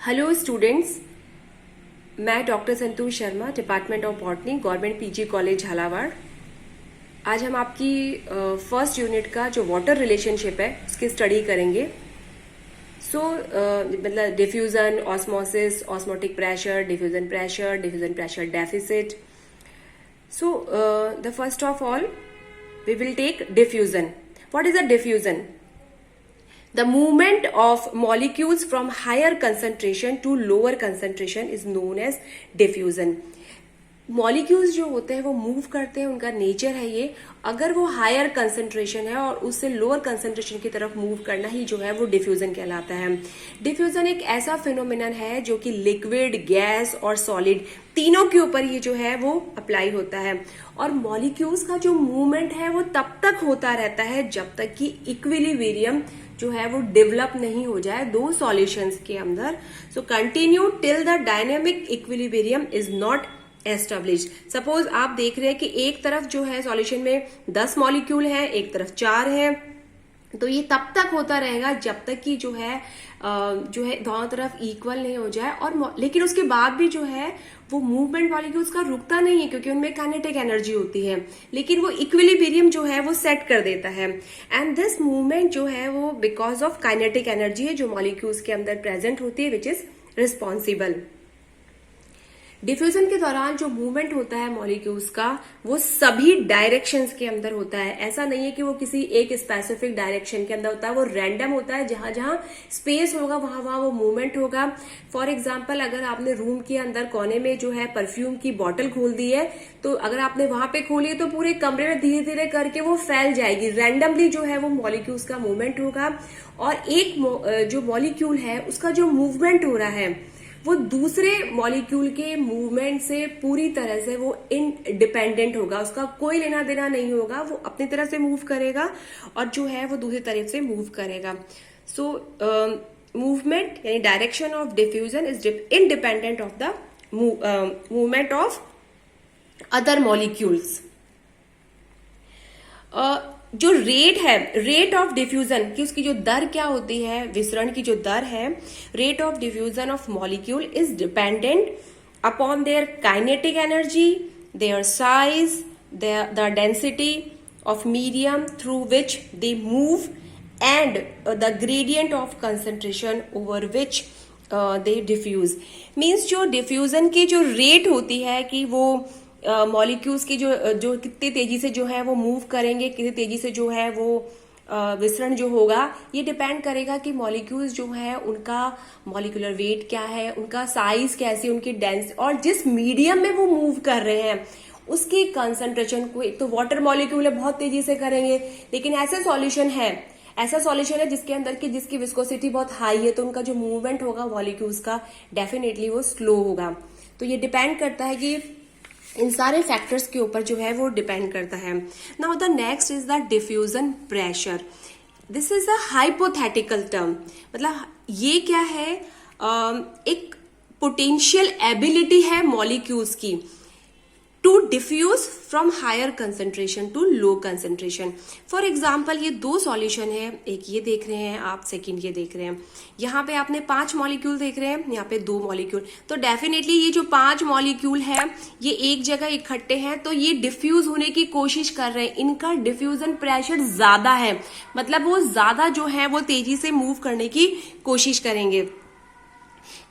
Hello students, मैं doctor Santosh Sharma, department of botany, government PG college Jhalawar. आज हम आपकी फर्स्ट यूनिट का जो वाटर रिलेशनशिप है उसकी स्टडी करेंगे। मतलब diffusion, osmosis, osmotic pressure, diffusion pressure deficit. The first of all we will take diffusion. What is a diffusion? The movement of molecules from higher concentration to lower concentration is known as diffusion. Molecules जो होते हैं वो move करते हैं, उनका nature है ये। अगर वो हायर कंसंट्रेशन है और उससे लोअर कंसंट्रेशन की तरफ मूव करना ही जो है वो डिफ्यूजन कहलाता है। डिफ्यूजन एक ऐसा फिनोमिनन है जो कि लिक्विड, गैस और सॉलिड तीनों के ऊपर ये जो है वो अप्लाई होता है। और मॉलिक्यूल्स का जो मूवमेंट है वो तब तक होता रहता है जब तक कि इक्विलिब्रियम जो है वो डेवलप नहीं हो जाए दो सॉल्यूशंस के अंदर। So continue till the dynamic equilibrium is not establish. Suppose आप देख रहे हैं कि एक तरफ जो है सॉल्यूशन में 10 मॉलिक्यूल है, एक तरफ 4 है, तो ये तब तक होता रहेगा जब तक कि जो है दोनों तरफ इक्वल नहीं हो जाए। और लेकिन उसके बाद भी जो है वो मूवमेंट मॉलिक्यूल्स का रुकता नहीं है, क्योंकि उनमें काइनेटिक एनर्जी होती है, लेकिन वो इक्विलिब्रियम जो है वो सेट कर देता है। एंड दिस मूवमेंट जो है वो बिकॉज ऑफ काइनेटिक एनर्जी है जो मॉलिक्यूल्स के अंदर प्रेजेंट होती है, विच इज रिस्पॉन्सिबल। डिफ्यूजन के दौरान जो मूवमेंट होता है मॉलिक्यूल्स का वो सभी डायरेक्शंस के अंदर होता है। ऐसा नहीं है कि वो किसी एक स्पेसिफिक डायरेक्शन के अंदर होता है, वो रैंडम होता है। जहां जहां स्पेस होगा वहां वहां वो मूवमेंट होगा। फॉर एग्जाम्पल, अगर आपने रूम के अंदर कोने में जो है परफ्यूम की बॉटल खोल दी है, तो अगर आपने वहां पे खोली है तो पूरे कमरे में धीरे धीरे करके वो फैल जाएगी। रैंडमली जो है वो मॉलिक्यूल्स का मूवमेंट होगा। और एक जो मॉलिक्यूल है उसका जो मूवमेंट हो रहा है वो दूसरे मॉलिक्यूल के मूवमेंट से पूरी तरह से वो इंडिपेंडेंट होगा, उसका कोई लेना देना नहीं होगा। वो अपनी तरह से मूव करेगा और जो है वो दूसरी तरफ से मूव करेगा। सो मूवमेंट यानी direction of diffusion is independent of the movement of other molecules. जो रेट है, रेट ऑफ डिफ्यूजन की उसकी जो दर क्या होती है, विसरण की जो दर है, rate of diffusion of molecule is dependent upon their kinetic energy, their size, the density of medium through which they move and the gradient of concentration over which they diffuse. Means जो diffusion की जो rate होती है कि वो molecules की जो कितनी तेजी से जो है वो मूव करेंगे, कितनी तेजी से जो है वो विसरण जो होगा, ये डिपेंड करेगा कि मॉलिक्यूल्स जो है उनका मॉलिक्यूलर वेट क्या है, उनका साइज कैसी, उनकी डेंसिटी और जिस मीडियम में वो मूव कर रहे हैं उसकी कंसंट्रेशन को। एक तो वाटर मॉलिक्यूल है, बहुत तेजी से करेंगे, लेकिन ऐसा सॉल्यूशन है जिसके अंदर की जिसकी विस्कोसिटी बहुत हाई है, तो उनका जो मूवमेंट होगा मॉलिक्यूल्स का डेफिनेटली वो स्लो होगा। तो ये डिपेंड करता है कि इन सारे फैक्टर्स के ऊपर जो है वो डिपेंड करता है। Now the next is the diffusion pressure. This is a hypothetical term. मतलब ये क्या है, एक पोटेंशियल एबिलिटी है मॉलिक्यूल्स की to diffuse from higher concentration to low concentration. For example, ये दो सॉल्यूशन है, एक ये देख रहे हैं आप, सेकंड ये देख रहे हैं। यहाँ पे आपने 5 मॉलिक्यूल देख रहे हैं, यहाँ पे 2 मॉलिक्यूल। तो डेफिनेटली ये जो 5 मॉलिक्यूल है ये एक जगह इकट्ठे हैं, तो ये डिफ्यूज होने की कोशिश कर रहे हैं। इनका डिफ्यूजन प्रेशर ज्यादा है, मतलब वो ज्यादा जो है वो तेजी से मूव करने की कोशिश करेंगे।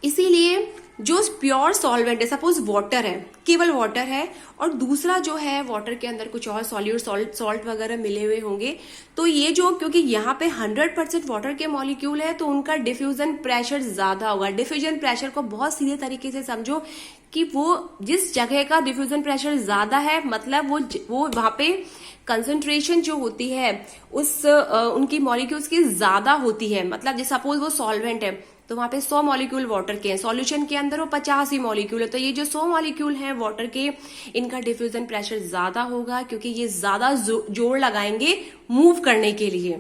इसीलिए जो प्योर सॉल्वेंट है, सपोज वाटर है, केवल वाटर है, और दूसरा जो है वाटर के अंदर कुछ और सॉल्यूट सॉल्ट वगैरह मिले हुए होंगे, तो ये जो, क्योंकि यहाँ पे 100% वाटर के मॉलिक्यूल है तो उनका डिफ्यूजन प्रेशर ज्यादा होगा। डिफ्यूजन प्रेशर को बहुत सीधे तरीके से समझो कि वो जिस जगह का डिफ्यूजन प्रेशर ज्यादा है, मतलब वो वहां पे कंसंट्रेशन जो होती है उनकी मॉलिक्यूल्स की ज्यादा होती है। मतलब सपोज वो सॉल्वेंट है तो वहां पे 100 मॉलिक्यूल वाटर के हैं, सॉल्यूशन के अंदर वो 50 ही मॉलिक्यूल है, तो ये जो 100 मॉलिक्यूल हैं वाटर के, इनका डिफ्यूजन प्रेशर ज्यादा होगा, क्योंकि ये ज्यादा जोर लगाएंगे मूव करने के लिए।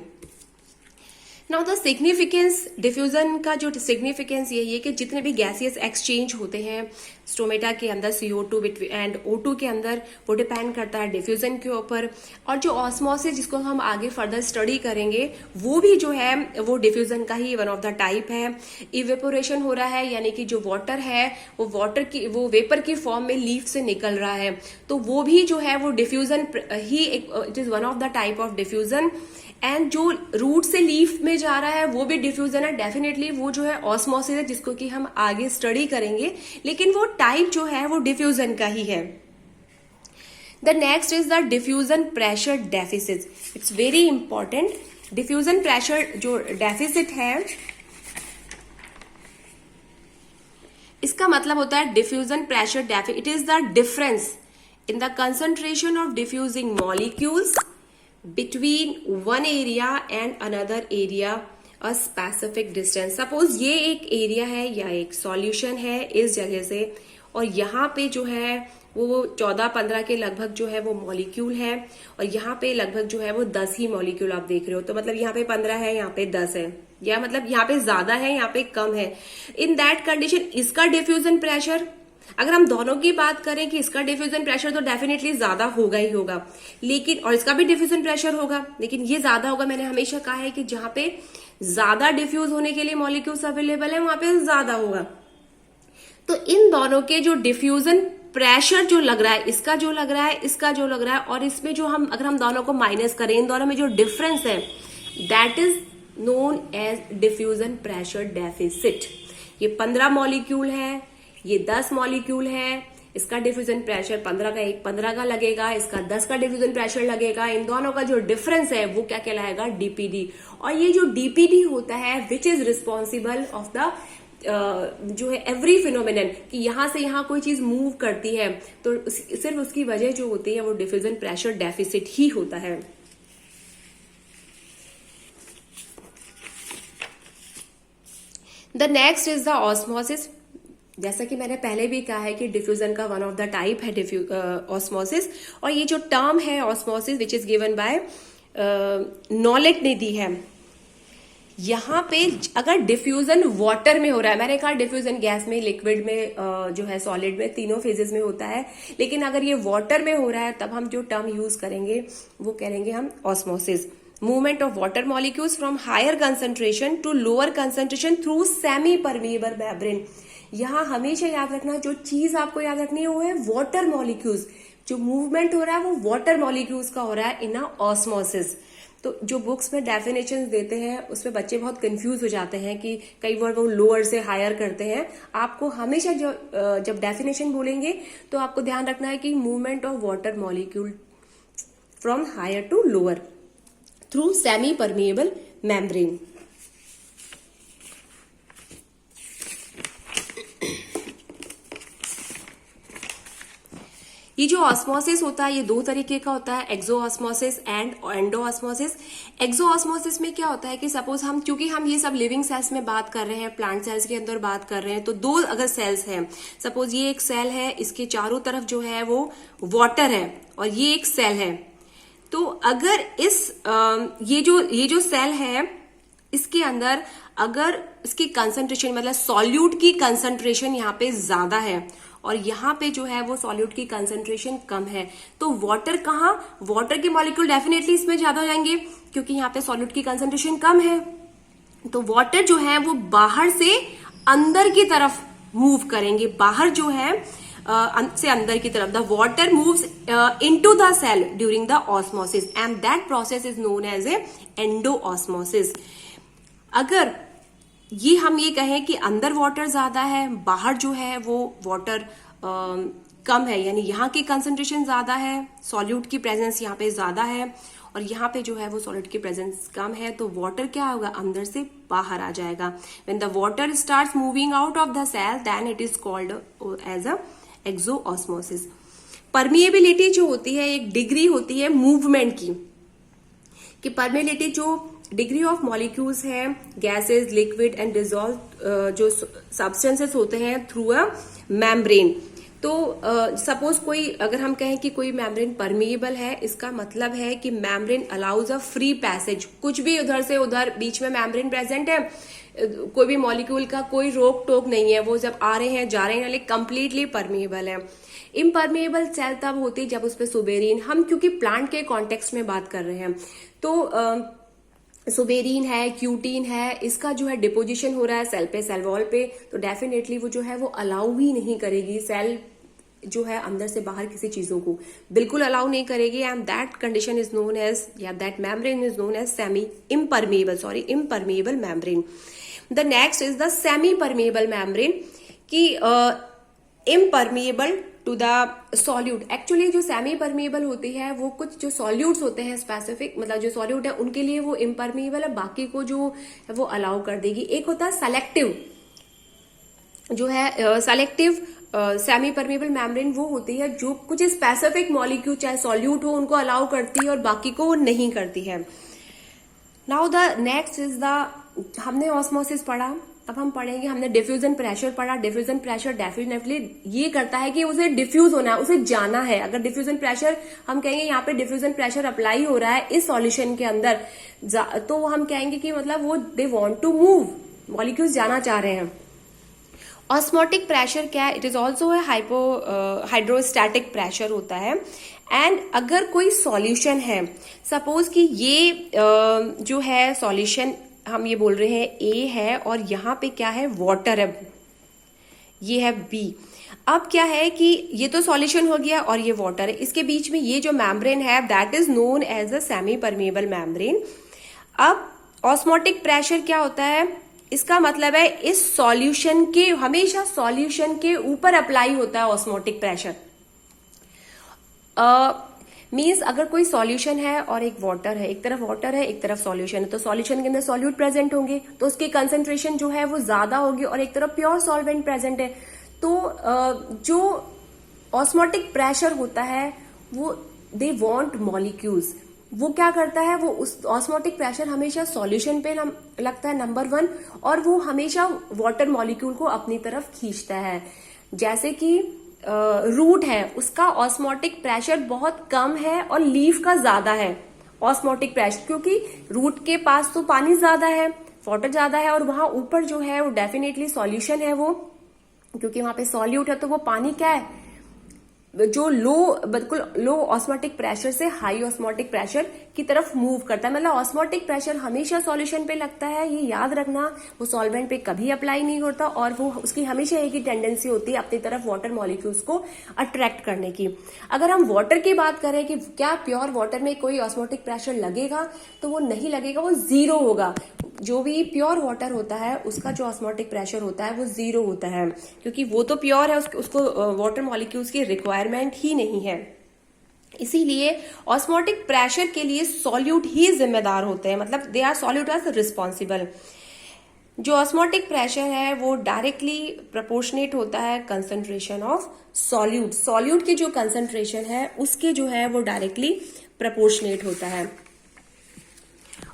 नाउ द सिग्निफिकेंस, डिफ्यूजन का जो सिग्निफिकेंस यही है कि जितने भी गैसियस एक्सचेंज होते हैं स्टोमेटा के अंदर CO2 एंड O2 के अंदर, वो डिपेंड करता है डिफ्यूजन के ऊपर। और जो ऑस्मोसिस जिसको हम आगे फर्दर स्टडी करेंगे वो भी जो है वो डिफ्यूजन का ही वन ऑफ द टाइप है। इवेपोरेशन हो रहा है यानी कि जो वाटर है वो वेपर की फॉर्म में लीफ से निकल रहा है, तो वो भी जो है वो diffusion he, it is one of the type of diffusion. And जो रूट से लीफ में जा रहा है वो भी डिफ्यूजन है, डेफिनेटली वो जो है ऑस्मोसिस है जिसको कि हम आगे स्टडी करेंगे, लेकिन वो टाइप जो है वो डिफ्यूजन का ही है। The next is the diffusion pressure deficit, it's very important. Diffusion pressure जो डेफिसिट है इसका मतलब होता है diffusion pressure deficit, it is the difference in the concentration of diffusing molecules between one area and another area a specific distance। Suppose ये एक area है या एक सॉल्यूशन है इस जगह से, और यहाँ पे जो है वो 14-15 के लगभग जो है वो मॉलिक्यूल है, और यहाँ पे लगभग जो है वो 10 ही मॉलिक्यूल आप देख रहे हो, तो मतलब यहाँ पे 15 है, यहाँ पे 10 है, या मतलब यहाँ पे ज्यादा है, यहाँ पे कम है। इन दैट कंडीशन इसका डिफ्यूजन प्रेशर, अगर हम दोनों की बात करें कि इसका डिफ्यूजन प्रेशर तो डेफिनेटली ज्यादा होगा ही होगा, लेकिन और इसका भी डिफ्यूजन प्रेशर होगा, लेकिन ये ज्यादा होगा। मैंने हमेशा कहा है कि जहां पे ज्यादा डिफ्यूज होने के लिए मॉलिक्यूल्स अवेलेबल है वहां पे ज्यादा होगा। तो इन दोनों के जो डिफ्यूजन प्रेशर जो लग रहा है, इसका जो लग रहा है, इसका जो लग रहा है, और इसमें जो हम अगर हम दोनों को माइनस करें, इन दोनों में जो डिफरेंस है that is known as diffusion pressure deficit. ये 15 मॉलिक्यूल है, ये 10 मॉलिक्यूल है, इसका डिफ्यूजन प्रेशर 15 का लगेगा, इसका 10 का डिफ्यूजन प्रेशर लगेगा, इन दोनों का जो डिफरेंस है वो क्या कहलाएगा, डीपीडी। और ये जो डीपीडी होता है which is responsible of the जो है एवरी फिनोमिनन, कि यहां से यहां कोई चीज मूव करती है तो सिर्फ उसकी वजह जो होती है वो डिफ्यूजन प्रेशर डेफिसिट ही होता है। The next is the osmosis. जैसा कि मैंने पहले भी कहा है कि डिफ्यूजन का वन ऑफ द टाइप है ऑस्मोसिस, और ये जो टर्म है osmosis which is given by Nollet ने दी है। यहाँ पे अगर डिफ्यूजन वाटर में हो रहा है, मैंने कहा डिफ्यूजन गैस में, लिक्विड में, जो है सॉलिड में, तीनों फेजेस में होता है, लेकिन अगर ये वाटर में हो रहा है तब हम जो टर्म यूज करेंगे वो करेंगे हम osmosis. Movement of water molecules from higher concentration to lower concentration through semi permeable membrane. यहाँ हमेशा याद रखना, जो चीज आपको याद रखनी है वो है वाटर मॉलिक्यूल्स, जो मूवमेंट हो रहा है वो वाटर मॉलिक्यूल्स का हो रहा है इन अ ऑस्मोसिस। तो जो बुक्स में डेफिनेशंस देते हैं उसमें बच्चे बहुत कंफ्यूज हो जाते हैं कि कई बार वो लोअर से हायर करते हैं। आपको हमेशा जब डेफिनेशन बोलेंगे तो आपको ध्यान रखना है कि movement of water molecule from higher to lower through semi permeable membrane. ये जो ऑस्मोसिस होता है ये दो तरीके का होता है, exo osmosis and endo osmosis. Exo osmosis में क्या होता है कि सपोज हम, क्योंकि हम ये सब लिविंग सेल्स में बात कर रहे हैं, प्लांट सेल्स के अंदर बात कर रहे हैं, तो दो अगर सेल्स हैं, सपोज ये एक सेल है, इसके चारों तरफ जो है वो वाटर है, और ये एक सेल है, तो अगर ये जो सेल है इसके अंदर अगर इसकी कंसंट्रेशन मतलब सॉल्यूट की कंसंट्रेशन यहाँ पे ज्यादा है और यहाँ पे जो है वो सॉल्यूट की कंसंट्रेशन कम है, तो वाटर कहाँ, वाटर के मॉलिक्यूल डेफिनेटली इसमें ज्यादा हो जाएंगे क्योंकि यहाँ पे सॉल्यूट की कंसंट्रेशन कम है। तो वाटर जो है वो बाहर से अंदर की तरफ मूव करेंगे, बाहर जो है से अंदर की तरफ। The water moves into the cell during the osmosis and that process is known as a endo osmosis. अगर हम ये कहें कि अंदर वाटर ज्यादा है, बाहर जो है वो वाटर कम है, यानी यहाँ की कंसंट्रेशन ज्यादा है, सॉल्यूट की प्रेजेंस यहाँ पे ज्यादा है, और यहाँ पे जो है वो सॉल्यूट की प्रेजेंस कम है, तो वाटर क्या होगा, अंदर से बाहर आ जाएगा। When the water starts moving out of the cell then it is called as a exo osmosis. Permeability जो होती है एक डिग्री होती है मूवमेंट की, कि परमिएबिलिटी जो डिग्री ऑफ मॉलिक्यूल्स है, गैसेस, लिक्विड एंड डिजॉल्व जो सब्सटेंसेस होते हैं थ्रू अ मेम्ब्रेन। तो सपोज कोई अगर हम कहें कि कोई मेम्ब्रेन परमिएबल है, इसका मतलब है कि membrane allows a free passage, कुछ भी उधर से उधर बीच में मेम्ब्रेन प्रेजेंट है, कोई भी मॉलिक्यूल का कोई रोक टोक नहीं है, वो जब आ रहे हैं जा रहे हैं, लेकिन कंप्लीटली परमिएबल है। इम्परमिएबल सेल तब होती है जब उस पर सुबेरिन, हम क्योंकि प्लांट के कॉन्टेक्स्ट में बात कर रहे हैं, तो सुबेरिन है, क्यूटीन है, इसका जो है डिपोजिशन हो रहा है सेल पे, सेल वॉल पे, तो डेफिनेटली वो जो है वो अलाउ ही नहीं करेगी, सेल जो है अंदर से बाहर किसी चीजों को बिल्कुल अलाउ नहीं करेगी, and that condition is known as, या that membrane is known as impermeable membrane. The next is the semi permeable membrane, कि impermeable to the solute. Actually जो सेमी परमिएबल होती है वो कुछ जो सॉल्यूट्स होते हैं स्पेसिफिक, मतलब जो सॉल्यूट है उनके लिए वो इम्परमिएबल है, बाकी को जो है वो अलाउ कर देगी। एक होता है सेलेक्टिव, जो है सेलेक्टिव सेमी परमिएबल मेम्ब्रेन, वो होती है जो कुछ स्पेसिफिक मॉलिक्यूल चाहे सॉल्यूट हो उनको अलाउ करती है और बाकी को वो नहीं करती है। Now the next is the, हमने ऑस्मोसिस पढ़ा, अब हम पढ़ेंगे, हमने डिफ्यूजन प्रेशर पढ़ा। डिफ्यूजन प्रेशर डेफिनेटली ये करता है कि उसे डिफ्यूज होना है, उसे जाना है। अगर डिफ्यूजन प्रेशर हम कहेंगे यहाँ पे डिफ्यूजन प्रेशर अप्लाई हो रहा है इस सॉल्यूशन के अंदर, तो हम कहेंगे कि मतलब वो they want to move, molecules जाना चाह रहे हैं। ऑस्मोटिक प्रेशर क्या है? It is also hydrostatic pressure होता है। एंड अगर कोई सॉल्यूशन है, सपोज कि ये जो है सॉल्यूशन हम ये बोल रहे हैं ए है और यहाँ पे क्या है, वाटर है, ये है बी। अब क्या है कि ये तो सॉल्यूशन हो गया और ये वाटर है, इसके बीच में ये जो मेम्ब्रेन है that is known as a semi permeable membrane. अब ऑस्मोटिक प्रेशर क्या होता है? इसका मतलब है इस सॉल्यूशन के, हमेशा सॉल्यूशन के ऊपर अप्लाई होता है ऑस्मोटिक प्रेशर। मीन्स अगर कोई सॉल्यूशन है और एक वाटर है, एक तरफ वाटर है एक तरफ सॉल्यूशन है, तो सॉल्यूशन के अंदर सॉल्यूट प्रेजेंट होंगे तो उसकी कंसंट्रेशन जो है वो ज्यादा होगी, और एक तरफ प्योर सॉल्वेंट प्रेजेंट है तो जो ऑस्मोटिक प्रेशर होता है वो दे वांट मॉलिक्यूल्स, वो क्या करता है, वो उस ऑस्मोटिक प्रेशर हमेशा सॉल्यूशन पे लगता है नंबर 1, और वो हमेशा वाटर मॉलिक्यूल को अपनी तरफ खींचता है। जैसे कि रूट है, उसका ऑस्मोटिक प्रेशर बहुत कम है और लीफ का ज्यादा है ऑस्मोटिक प्रेशर, क्योंकि रूट के पास तो पानी ज्यादा है, वाटर ज्यादा है, और वहां ऊपर जो है वो डेफिनेटली सॉल्यूशन है, वो क्योंकि वहां पे सॉल्यूट है तो वो पानी क्या है, जो बिल्कुल लो ऑस्मोटिक प्रेशर से हाई ऑस्मोटिक प्रेशर की तरफ मूव करता है। मतलब ऑस्मोटिक प्रेशर हमेशा सॉल्यूशन पे लगता है, ये याद रखना, वो सॉल्वेंट पे कभी अप्लाई नहीं होता, और वो उसकी हमेशा एक ही टेंडेंसी होती है अपनी तरफ वाटर मॉलिक्यूल्स को अट्रैक्ट करने की। अगर हम वाटर की बात करें कि क्या प्योर वाटर में कोई ऑस्मोटिक प्रेशर लगेगा, तो वो नहीं लगेगा, वो जीरो होगा। जो भी प्योर वाटर होता है उसका जो ऑस्मोटिक प्रेशर होता है वो जीरो होता है, क्योंकि वो तो प्योर है, उसको वाटर मॉलिक्यूल्स की रिक्वायरमेंट ही नहीं है। इसीलिए ऑस्मोटिक प्रेशर के लिए सॉल्यूट ही जिम्मेदार होते हैं, मतलब they are solute are responsible. जो ऑस्मोटिक प्रेशर है वो डायरेक्टली प्रोपोर्शनेट होता है कंसंट्रेशन ऑफ सॉल्यूट, सॉल्यूट की जो कंसंट्रेशन है उसके जो है वो डायरेक्टली प्रोपोर्शनेट होता है।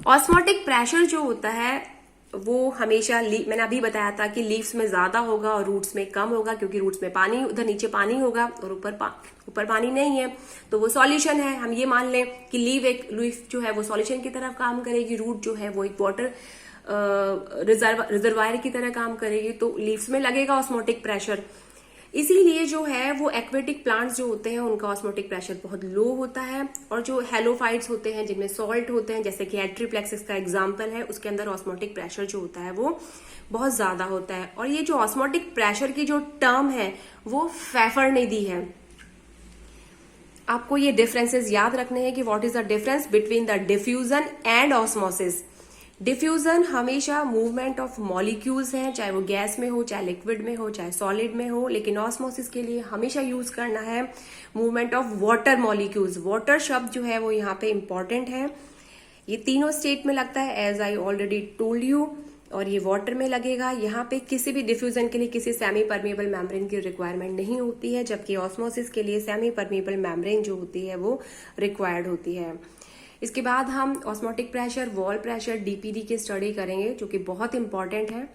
ऑस्मोटिक प्रेशर जो होता है वो हमेशा मैंने अभी बताया था कि लीव्स में ज्यादा होगा और रूट्स में कम होगा, क्योंकि रूट्स में पानी, उधर नीचे पानी होगा और ऊपर पानी नहीं है, तो वो सॉल्यूशन है। हम ये मान लें कि लीफ जो है वो सॉल्यूशन की तरफ काम करेगी, रूट जो है वो एक वाटर रिजर्वायर की तरह काम करेगी, तो लीव्स में लगेगा ऑस्मोटिक प्रेशर। इसीलिए जो है वो एक्वेटिक प्लांट्स जो होते हैं उनका ऑस्मोटिक प्रेशर बहुत लो होता है, और जो हेलोफाइट्स होते हैं जिनमें सॉल्ट होते हैं, जैसे कि एट्रीप्लेक्सिस का एग्जांपल है, उसके अंदर ऑस्मोटिक प्रेशर जो होता है वो बहुत ज्यादा होता है। और ये जो ऑस्मोटिक प्रेशर की जो टर्म है वो फेफर ने दी है। आपको ये डिफरेंसेस याद रखने हैं कि what is the difference between the diffusion and osmosis. Diffusion हमेशा मूवमेंट ऑफ मॉलिक्यूल्स है, चाहे वो गैस में हो, चाहे लिक्विड में हो, चाहे सॉलिड में हो, लेकिन ऑस्मोसिस के लिए हमेशा यूज करना है movement of water molecules. Water शब्द जो है वो यहाँ पे इंपॉर्टेंट है। ये तीनों स्टेट में लगता है as I already told you, और ये वाटर में लगेगा। यहाँ पे किसी भी डिफ्यूजन के लिए किसी सेमी परमिएबल मेम्ब्रेन की रिक्वायरमेंट नहीं होती है, जबकि ऑस्मोसिस के लिए सेमी परमिएबल मेम्ब्रेन जो होती है वो रिक्वायर्ड होती है। इसके बाद हम osmotic pressure, wall pressure, DPD की स्टडी करेंगे, जो कि बहुत इंपॉर्टेंट है।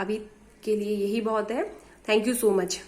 अभी के लिए यही बहुत है। Thank you so much.